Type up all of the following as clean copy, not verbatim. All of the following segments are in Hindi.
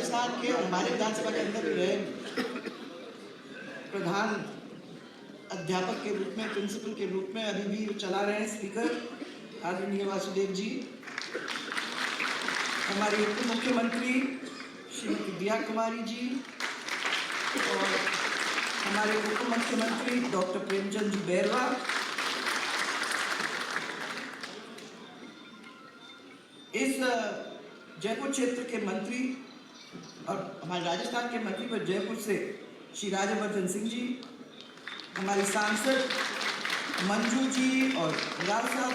राजस्थान के और हमारे विधानसभा के अंदर भी रहे प्रधान अध्यापक के रूप में, प्रिंसिपल के रूप में अभी भी चला रहे हैं स्पीकर आदरणीय वासुदेव जी, हमारे उप मुख्यमंत्री श्रीमती दिया कुमारी जी और हमारे उप मुख्यमंत्री डॉक्टर प्रेमचंद जी बैरवा, इस जयपुर क्षेत्र के मंत्री और हमारे राजस्थान के मंत्री पर जयपुर से श्री राज्यवर्धन सिंह जी, हमारी सांसद मंजू जी और राव साहब।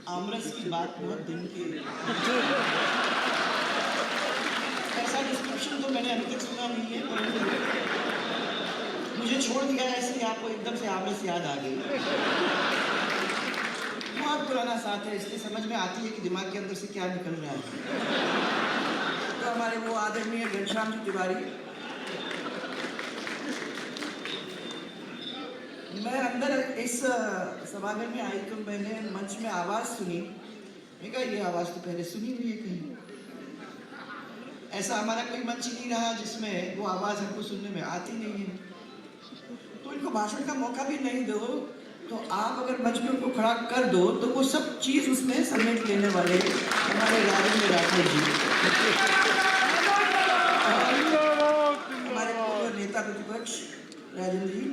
आमरस की बात बहुत दिन की ऐसा डिस्क्रिप्शन तो मैंने अभी तक सुना नहीं है, परंतु मुझे छोड़ दिया है इसलिए आपको एकदम से आमरस याद आ गई। बहुत पुराना साथ है, इसलिए समझ में आती है कि दिमाग के अंदर से क्या निकल रहा है। तो हमारे वो आदरणीय घनश्याम जी तिवारी, मैं अंदर इस सभागार में आई तो मैंने मंच में आवाज़ सुनी, मैं कहा ये आवाज़ तो पहले सुनी हुई है कहीं। ऐसा हमारा कोई मंच ही नहीं रहा जिसमें वो आवाज़ हमको सुनने में आती नहीं है। तो इनको भाषण का मौका भी नहीं दो तो आप अगर मंच में उनको खड़ा कर दो तो वो सब चीज़ उसमें समेट लेने वाले हमारे राजेंद्र राठौर जी, हमारे पूर्व नेता प्रतिपक्ष राजेंद्र जी,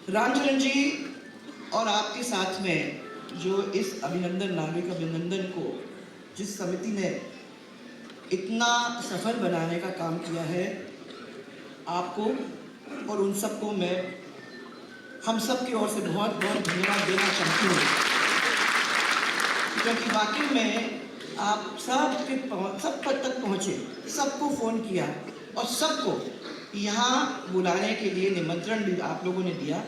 रामचरण जी और आपके साथ में जो इस अभिनंदन, नागरिक अभिनंदन को जिस समिति ने इतना सफल बनाने का काम किया है, आपको और उन सबको मैं हम सब की ओर से बहुत बहुत धन्यवाद देना चाहती हूँ, क्योंकि वाकई में आप सब तक पहुँचे, सबको फ़ोन किया और सबको यहाँ बुलाने के लिए निमंत्रण भी आप लोगों ने दिया।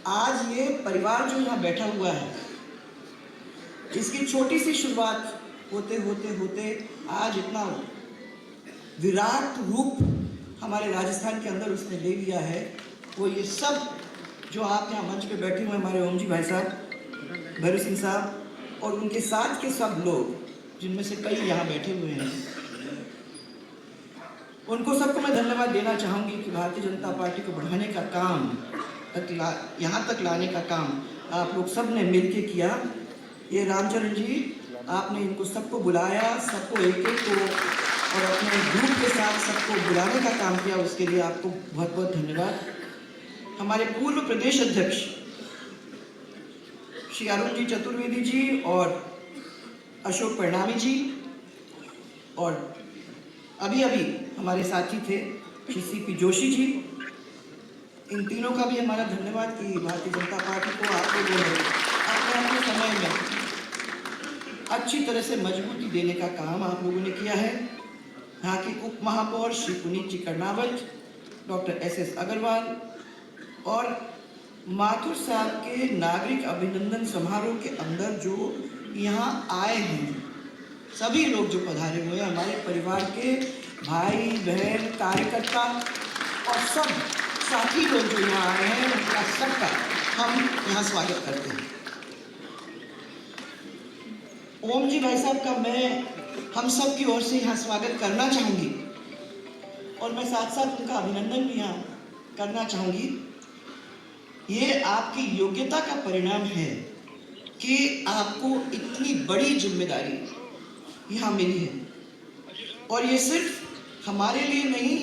आज ये परिवार जो यहाँ बैठा हुआ है, इसकी छोटी सी शुरुआत होते होते होते आज इतना विराट रूप हमारे राजस्थान के अंदर उसने ले लिया है। वो ये सब जो आप यहाँ मंच पे बैठे हुए हमारे ओम जी भाई साहब, भैरव सिंह साहब और उनके साथ के सब लोग जिनमें से कई यहाँ बैठे हुए हैं, उनको सबको मैं धन्यवाद देना चाहूँगी कि भारतीय जनता पार्टी को बढ़ाने का काम यहाँ तक लाने का काम आप लोग सब ने मिल के किया। ये रामचरण जी, आपने इनको सबको बुलाया, सबको एक एक को और अपने ग्रुप के साथ सबको बुलाने का काम किया, उसके लिए आपको बहुत बहुत धन्यवाद। हमारे पूर्व प्रदेश अध्यक्ष श्री अरुण जी चतुर्वेदी जी और अशोक परिणामी जी और अभी अभी हमारे साथी थे श्री सीपी जोशी जी, इन तीनों का भी हमारा धन्यवाद कि भारतीय जनता पार्टी को आप लोगों ने अपने समय में अच्छी तरह से मजबूती देने का काम आप लोगों ने किया है। यहाँ के उप महापौर श्री पुनीत जी कर्नावत, डॉक्टर SS अग्रवाल और माथुर साहब के नागरिक अभिनंदन समारोह के अंदर जो यहाँ आए हैं, सभी लोग जो पधारे हुए हैं, हमारे परिवार के भाई बहन कार्यकर्ता और सब साथी लोग जो यहाँ आए हैं, उनका सबका हम यहाँ स्वागत करते हैं। ओम जी भाई साहब का मैं हम सब की ओर से यहाँ स्वागत करना चाहूँगी और मैं साथ साथ उनका अभिनंदन भी यहाँ करना चाहूँगी। ये आपकी योग्यता का परिणाम है कि आपको इतनी बड़ी जिम्मेदारी यहाँ मिली है और ये सिर्फ हमारे लिए नहीं,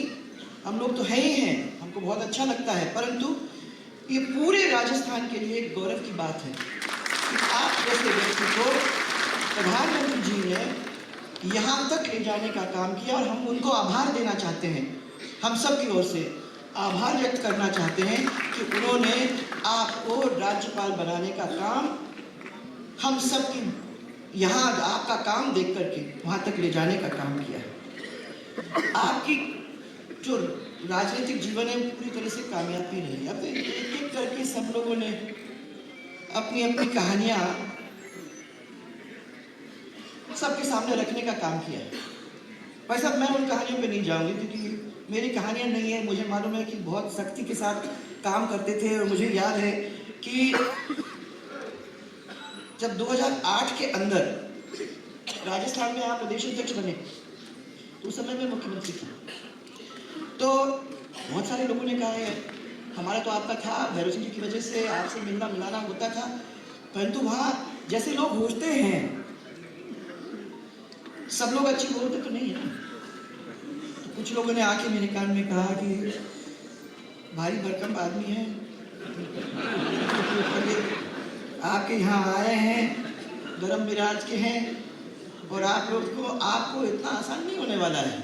हम लोग तो हैं ही हैं, हमको बहुत अच्छा लगता है, परंतु ये पूरे राजस्थान के लिए एक गौरव की बात है कि आप जैसे व्यक्ति को प्रधानमंत्री जी ने यहाँ तक ले जाने का काम किया और हम उनको आभार देना चाहते हैं, हम सब की ओर से आभार व्यक्त करना चाहते हैं कि उन्होंने आपको राज्यपाल बनाने का काम हम सब की यहाँ आपका काम देख करके वहाँ तक ले जाने का काम किया है। आपकी जो राजनीतिक जीवन है पूरी तरह से कामयाबी रही। अब एक एक करके सब लोगों ने अपनी अपनी कहानियाँ सबके सामने रखने का काम किया है। भाई साहब, मैं उन कहानियों पे नहीं जाऊंगी क्योंकि मेरी कहानियाँ नहीं है। मुझे मालूम है कि बहुत सख्ती के साथ काम करते थे और मुझे याद है कि जब 2008 के अंदर राजस्थान में आप प्रदेश अध्यक्ष बने तो उस समय में मुख्यमंत्री था, तो बहुत सारे लोगों ने कहा है हमारा तो आपका था, भैरव सिंह जी की वजह से आपसे मिलना मिलाना होता था, परंतु वहाँ जैसे लोग होते हैं सब लोग अच्छी बोलते तो नहीं है ना। तो कुछ लोगों ने आके मेरे कान में कहा कि भारी भरकम आदमी है, आपके यहाँ आए हैं, गरम मिजाज के हैं और आपको इतना आसान नहीं होने वाला है।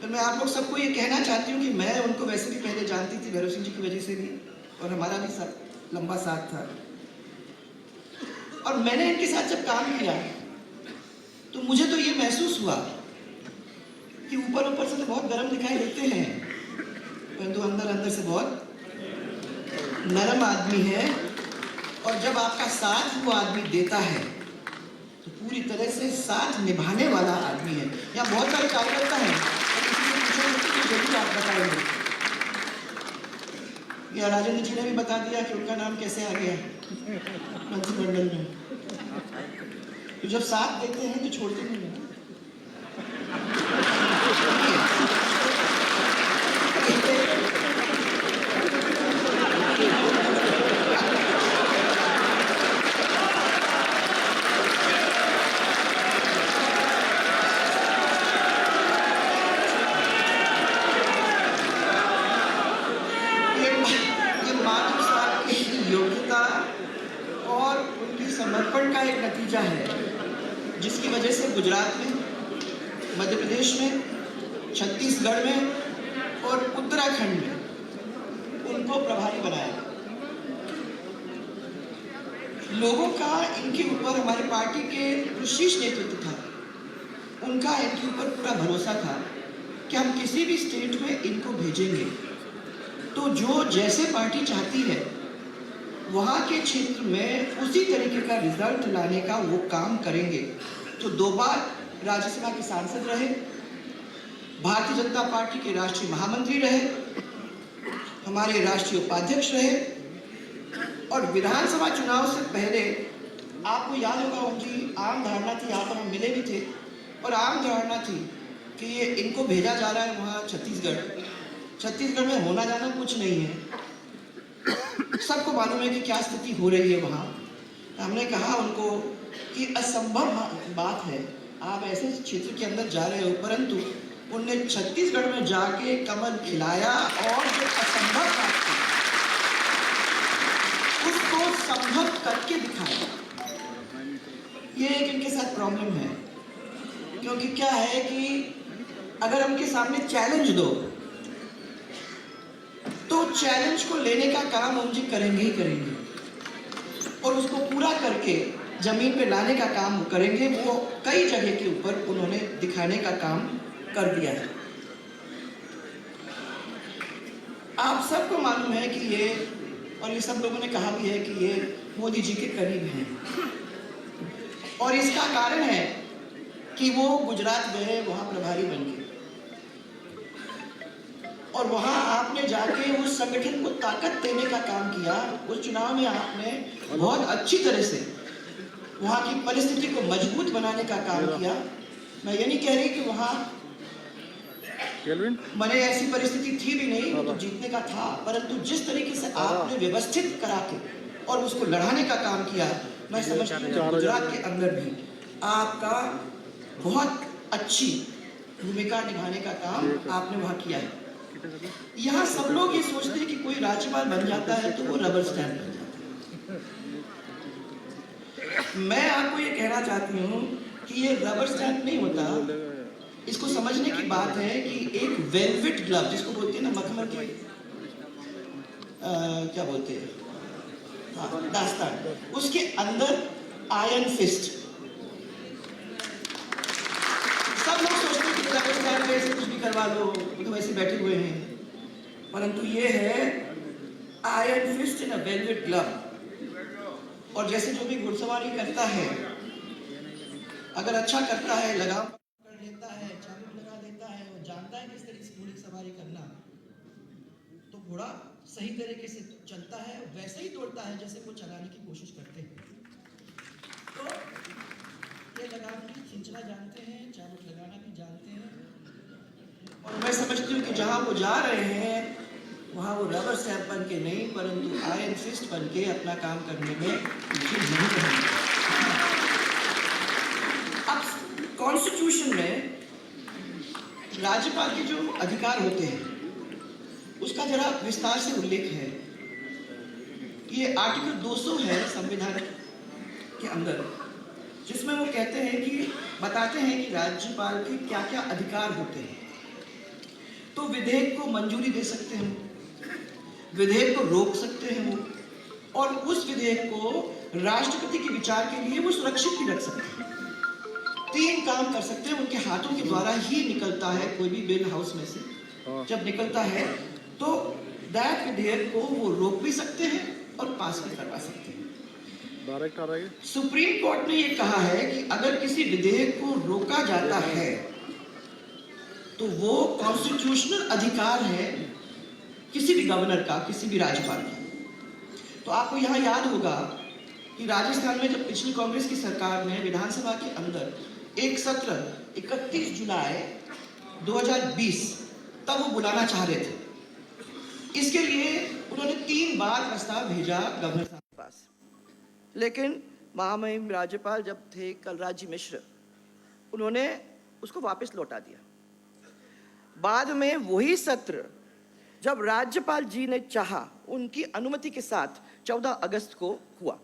तो मैं आप लोग सबको ये कहना चाहती हूँ कि मैं उनको वैसे भी पहले जानती थी भैरव सिंह जी की वजह से भी, और हमारा भी लंबा साथ था, और मैंने इनके साथ जब काम किया तो मुझे तो ये महसूस हुआ कि ऊपर ऊपर से तो बहुत गर्म दिखाई देते हैं, परंतु अंदर अंदर से बहुत नरम आदमी है, और जब आपका साथ वो आदमी देता है तो पूरी तरह से साथ निभाने वाला आदमी है। यहाँ बहुत सारे कार्यकर्ता हैं, जरूर आप बताएंगे। या राजेंद्र जी ने भी बता दिया कि उनका नाम कैसे आ गया मंत्रिमंडल में। तो जब साथ देते हैं तो छोड़ते नहीं है। योग्यता और उनकी समर्पण का एक नतीजा है, जिसकी वजह से गुजरात में, मध्य प्रदेश में, छत्तीसगढ़ में और उत्तराखंड में उनको प्रभारी बनाया। लोगों का इनके ऊपर, हमारी पार्टी के जो शीर्ष नेतृत्व था उनका इनके ऊपर पूरा भरोसा था कि हम किसी भी स्टेट में इनको भेजेंगे तो जो जैसे पार्टी चाहती है वहाँ के क्षेत्र में उसी तरीके का रिजल्ट लाने का वो काम करेंगे। तो 2 बार राज्यसभा के सांसद रहे, भारतीय जनता पार्टी के राष्ट्रीय महामंत्री रहे, हमारे राष्ट्रीय उपाध्यक्ष रहे, और विधानसभा चुनाव से पहले आपको याद होगा उनकी आम धारणा थी, यहाँ पर हम मिले भी थे, और आम धारणा थी कि ये इनको भेजा जा रहा है वहाँ छत्तीसगढ़ में होना जाना कुछ नहीं है, सबको मालूम है कि क्या स्थिति हो रही है वहाँ। हमने कहा उनको कि असंभव बात है, आप ऐसे क्षेत्र के अंदर जा रहे हो, परंतु उनने छत्तीसगढ़ में जाके कमल खिलाया और जो असंभव बात थी उसको संभव करके दिखाया। ये एक इनके साथ प्रॉब्लम है, क्योंकि क्या है कि अगर उनके सामने चैलेंज दो तो चैलेंज को लेने का काम ओम जी करेंगे ही करेंगे, और उसको पूरा करके जमीन पे लाने का काम वो करेंगे। वो कई जगह के ऊपर उन्होंने दिखाने का काम कर दिया है। आप सबको मालूम है कि ये, और ये सब लोगों ने कहा भी है कि ये मोदी जी के करीब हैं, और इसका कारण है कि वो गुजरात गए, वहाँ प्रभारी बन गए, और वहाँ आपने जाके उस संगठन को ताकत देने का काम किया। उस चुनाव में आपने बहुत अच्छी तरह से वहाँ की परिस्थिति को मजबूत बनाने का काम किया। मैं ये नहीं कह रही कि वहाँ मैंने ऐसी परिस्थिति थी भी नहीं, वो तो जीतने का था, परंतु जिस तरीके से आपने व्यवस्थित करा के और उसको लड़ाने का काम किया, मैं समझती हूँ गुजरात के अंदर भी आपका बहुत अच्छी भूमिका निभाने का काम आपने वहाँ किया है। यहाँ सब लोग ये सोचते हैं कि कोई राज्यपाल बन जाता है तो वो रबर स्टैंप बन जाता है। मैं आपको ये कहना चाहती हूँ कि ये रबर स्टैंप नहीं होता। इसको समझने की बात है कि एक वेलवेट ग्लव, जिसको बोलते हैं ना मखमल के क्या बोलते हैं, हाँ, दास्तान, उसके अंदर आयरन फिस्ट। सब लोग सोचते हैं कि रबर स्टैंप ऐसे कुछ भी करवा लो, वो तो वैसे बैठे हुए हैं, परंतु ये है आयरन फिस्ट इन अ वेलवेट ग्लव। और जैसे जो भी घुड़सवारी करता है, अगर अच्छा करता है, लगाम कर लेता है, चाबुक लगा देता है, वो जानता है किस तरीके से घोड़े की सवारी करना, तो घोड़ा सही तरीके से चलता है, वैसे ही दौड़ता है जैसे वो चलाने की कोशिश करते हैं। तो ये लगाम चाबुक लगाना भी जानते हैं। और मैं समझती हूँ कि जहाँ वो जा रहे हैं वहाँ वो रबर स्टैम्प बन के नहीं, परंतु आयरन फिस्ट बन के अपना काम करने में पीछे नहीं रहेंगे। अब कॉन्स्टिट्यूशन में राज्यपाल के जो अधिकार होते हैं उसका जरा विस्तार से उल्लेख है। ये आर्टिकल 200 है संविधान के अंदर, जिसमें वो कहते हैं कि बताते हैं कि राज्यपाल के क्या क्या अधिकार होते हैं। तो विधेयक को मंजूरी दे सकते हैं, विधेयक को रोक सकते हैं वो, और उस विधेयक को राष्ट्रपति के विचार के लिए वो सुरक्षित भी रख सकते हैं। 3 काम कर सकते हैं, उनके हाथों के द्वारा ही निकलता है कोई भी बिल हाउस में से। जब निकलता है तो दैट विधेयक को वो रोक भी सकते हैं और पास भी करवा सकते हैं। डायरेक्ट आ रहा है। सुप्रीम कोर्ट ने ये कहा है कि अगर किसी विधेयक को रोका जाता है तो वो कॉन्स्टिट्यूशनल अधिकार है किसी भी गवर्नर का, किसी भी राज्यपाल का। तो आपको यहाँ याद होगा कि राजस्थान में जब पिछली कांग्रेस की सरकार ने विधानसभा के अंदर एक सत्र 31 जुलाई 2020 तब वो बुलाना चाह रहे थे। इसके लिए उन्होंने 3 बार प्रस्ताव भेजा गवर्नर साहब के पास, लेकिन महामहिम राज्यपाल जब थे कलराज मिश्र, उन्होंने उसको वापस लौटा दिया। बाद में वही सत्र जब राज्यपाल जी ने चाहा, उनकी अनुमति के साथ 14 अगस्त को हुआ।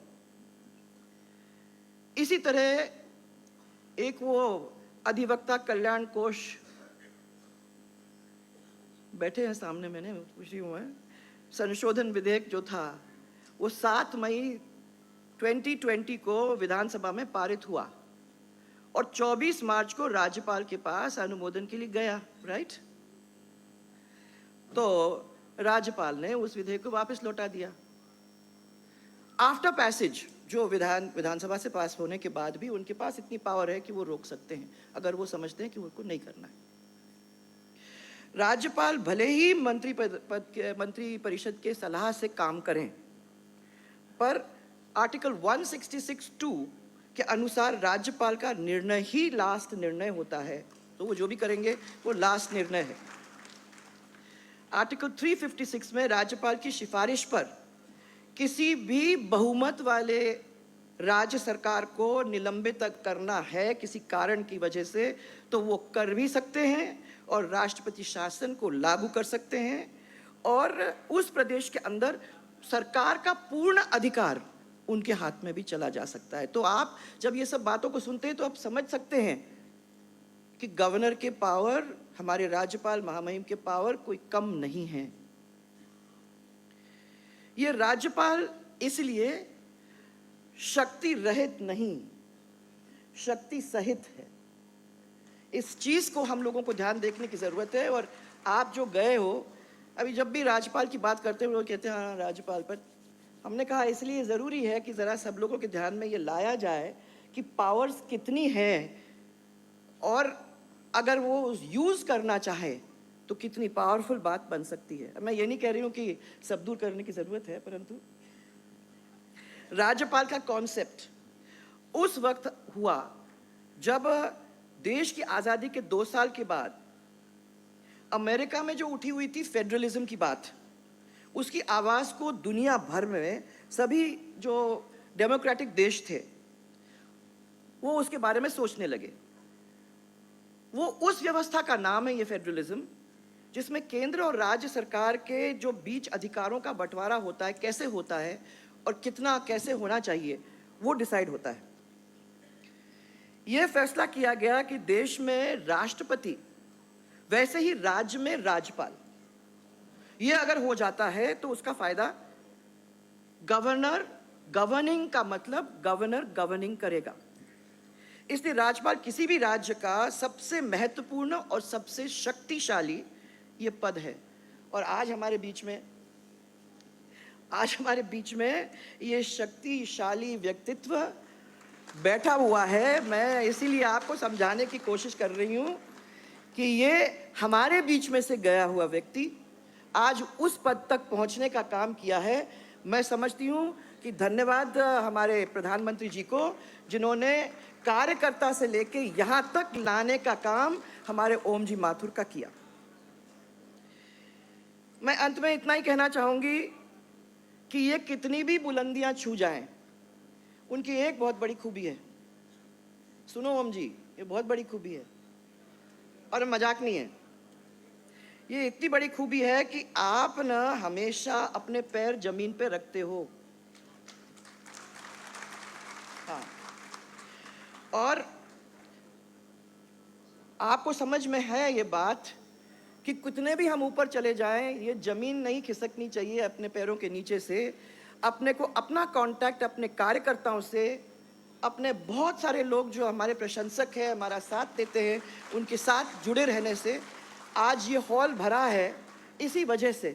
इसी तरह एक वो अधिवक्ता कल्याण कोष बैठे हैं सामने, मैंने पूछी हुआ है, संशोधन विधेयक जो था वो 7 मई 2020 को विधानसभा में पारित हुआ और 24 मार्च को राज्यपाल के पास अनुमोदन के लिए गया, राइट? तो राज्यपाल ने उस विधेयक को वापस लौटा दिया। आफ्टर पैसेज, जो विधानसभा से पास होने के बाद भी उनके पास इतनी पावर है कि वो रोक सकते हैं अगर वो समझते हैं कि उनको नहीं करना है। राज्यपाल भले ही मंत्री परिषद के सलाह से काम करें, पर आर्टिकल 166(2) के अनुसार राज्यपाल का निर्णय ही लास्ट निर्णय होता है। तो वो जो भी करेंगे वो लास्ट निर्णय है। आर्टिकल 356 में राज्यपाल की सिफारिश पर किसी भी बहुमत वाले राज्य सरकार को निलंबित करना है किसी कारण की वजह से, तो वो कर भी सकते हैं और राष्ट्रपति शासन को लागू कर सकते हैं और उस प्रदेश के अंदर सरकार का पूर्ण अधिकार उनके हाथ में भी चला जा सकता है। तो आप जब ये सब बातों को सुनते हैं तो आप समझ सकते हैं कि गवर्नर के पावर, हमारे राज्यपाल महामहिम के पावर कोई कम नहीं है। ये राज्यपाल इसलिए शक्ति रहित नहीं, शक्ति सहित है। इस चीज को हम लोगों को ध्यान देखने की जरूरत है। और आप जो गए हो, अभी जब भी राज्यपाल की बात करते हैं वो कहते हैं हाँ राज्यपाल पर, हमने कहा इसलिए ज़रूरी है कि ज़रा सब लोगों के ध्यान में ये लाया जाए कि पावर्स कितनी है और अगर वो यूज़ करना चाहे तो कितनी पावरफुल बात बन सकती है। मैं ये नहीं कह रही हूँ कि सब दूर करने की ज़रूरत है, परंतु राज्यपाल का कॉन्सेप्ट उस वक्त हुआ जब देश की आज़ादी के 2 साल के बाद अमेरिका में जो उठी हुई थी फेडरलिज्म की बात, उसकी आवाज़ को दुनिया भर में सभी जो डेमोक्रेटिक देश थे वो उसके बारे में सोचने लगे। वो उस व्यवस्था का नाम है ये फेडरलिज्म, जिसमें केंद्र और राज्य सरकार के जो बीच अधिकारों का बंटवारा होता है, कैसे होता है और कितना कैसे होना चाहिए, वो डिसाइड होता है। यह फैसला किया गया कि देश में राष्ट्रपति वैसे ही राज्य में राज्यपाल, ये अगर हो जाता है तो उसका फायदा गवर्नर, गवर्निंग का मतलब गवर्नर गवर्निंग करेगा। इसलिए राज्यपाल किसी भी राज्य का सबसे महत्वपूर्ण और सबसे शक्तिशाली ये पद है। और आज हमारे बीच में ये शक्तिशाली व्यक्तित्व बैठा हुआ है। मैं इसीलिए आपको समझाने की कोशिश कर रही हूँ कि ये हमारे बीच में से गया हुआ व्यक्ति आज उस पद तक पहुँचने का काम किया है। मैं समझती हूँ कि धन्यवाद हमारे प्रधानमंत्री जी को, जिन्होंने कार्यकर्ता से लेके यहाँ तक लाने का काम हमारे ओम जी माथुर का किया। मैं अंत में इतना ही कहना चाहूँगी कि ये कितनी भी बुलंदियाँ छू जाएं, उनकी एक बहुत बड़ी खूबी है। सुनो ओम जी, ये बहुत बड़ी खूबी है और मजाक नहीं है। ये इतनी बड़ी खूबी है कि आप न हमेशा अपने पैर जमीन पे रखते हो। हाँ, और आपको समझ में है ये बात कि कितने भी हम ऊपर चले जाएं, ये जमीन नहीं खिसकनी चाहिए अपने पैरों के नीचे से। अपने को अपना कांटेक्ट अपने कार्यकर्ताओं से, अपने बहुत सारे लोग जो हमारे प्रशंसक हैं, हमारा साथ देते हैं, उनके साथ जुड़े रहने से आज ये हॉल भरा है, इसी वजह से,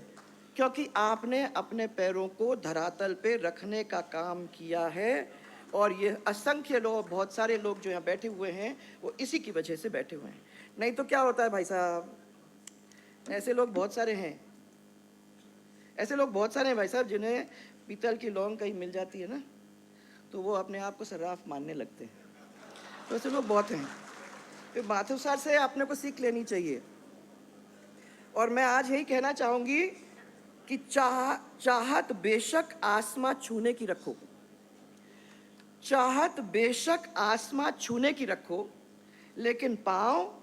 क्योंकि आपने अपने पैरों को धरातल पे रखने का काम किया है। और ये असंख्य लोग, बहुत सारे लोग जो यहाँ बैठे हुए हैं, वो इसी की वजह से बैठे हुए हैं। नहीं तो क्या होता है भाई साहब, ऐसे लोग बहुत सारे हैं, ऐसे लोग बहुत सारे हैं भाई साहब, जिन्हें पीतल की लौंग कहीं मिल जाती है ना, तो वो अपने आप को सर्राफ मानने लगते हैं। तो ऐसे लोग बहुत हैं। तो माथुर सर से अपने को सीख लेनी चाहिए। और मैं आज यही कहना चाहूँगी कि चाहत बेशक आसमां छूने की रखो, चाहत बेशक आसमां छूने की रखो, लेकिन पाँव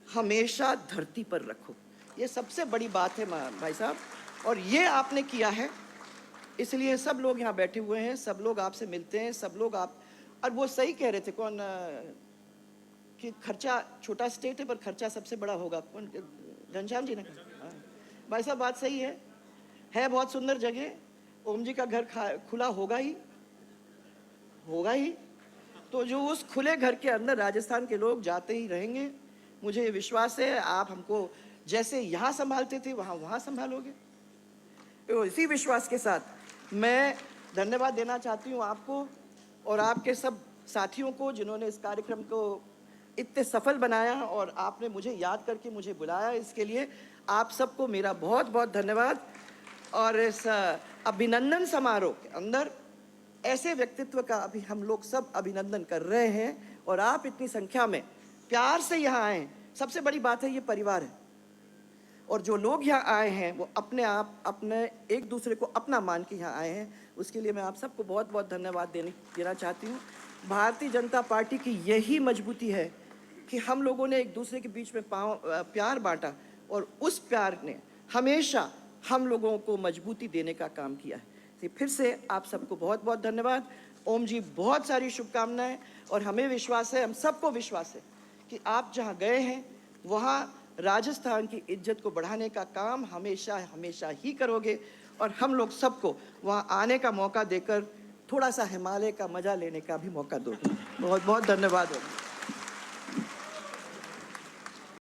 हमेशा धरती पर रखो। ये सबसे बड़ी बात है भाई साहब, और ये आपने किया है। इसलिए सब लोग यहाँ बैठे हुए हैं, सब लोग आपसे मिलते हैं, सब लोग आप, और वो सही कह रहे थे कौन कि खर्चा छोटा स्टेट है पर खर्चा सबसे बड़ा होगा, कौन, घनश्याम जी ने कहा। हाँ भाई साहब, बात सही है बहुत सुंदर जगह। ओम जी का घर खुला होगा ही। तो जो उस खुले घर के अंदर राजस्थान के लोग जाते ही रहेंगे। मुझे विश्वास है आप हमको जैसे यहाँ संभालते थे वहाँ संभालोगे। तो इसी विश्वास के साथ मैं धन्यवाद देना चाहती हूँ आपको और आपके सब साथियों को, जिन्होंने इस कार्यक्रम को इतने सफल बनाया और आपने मुझे याद करके मुझे बुलाया। इसके लिए आप सबको मेरा बहुत बहुत धन्यवाद। और इस अभिनंदन समारोह के अंदर ऐसे व्यक्तित्व का अभी हम लोग सब अभिनंदन कर रहे हैं और आप इतनी संख्या में प्यार से यहाँ आए। सबसे बड़ी बात है ये परिवार है, और जो लोग यहाँ आए हैं वो अपने आप अपने एक दूसरे को अपना मान के यहाँ आए हैं। उसके लिए मैं आप सबको बहुत बहुत धन्यवाद देना चाहती हूँ। भारतीय जनता पार्टी की यही मजबूती है कि हम लोगों ने एक दूसरे के बीच में प्यार बांटा और उस प्यार ने हमेशा हम लोगों को मजबूती देने का काम किया है। तो फिर से आप सबको बहुत बहुत धन्यवाद। ओम जी, बहुत सारी शुभकामनाएं। और हमें विश्वास है, हम सबको विश्वास है कि आप जहां गए हैं वहां राजस्थान की इज्जत को बढ़ाने का काम हमेशा हमेशा ही करोगे और हम लोग सबको वहां आने का मौका देकर थोड़ा सा हिमालय का मजा लेने का भी मौका दोगे। बहुत बहुत धन्यवाद।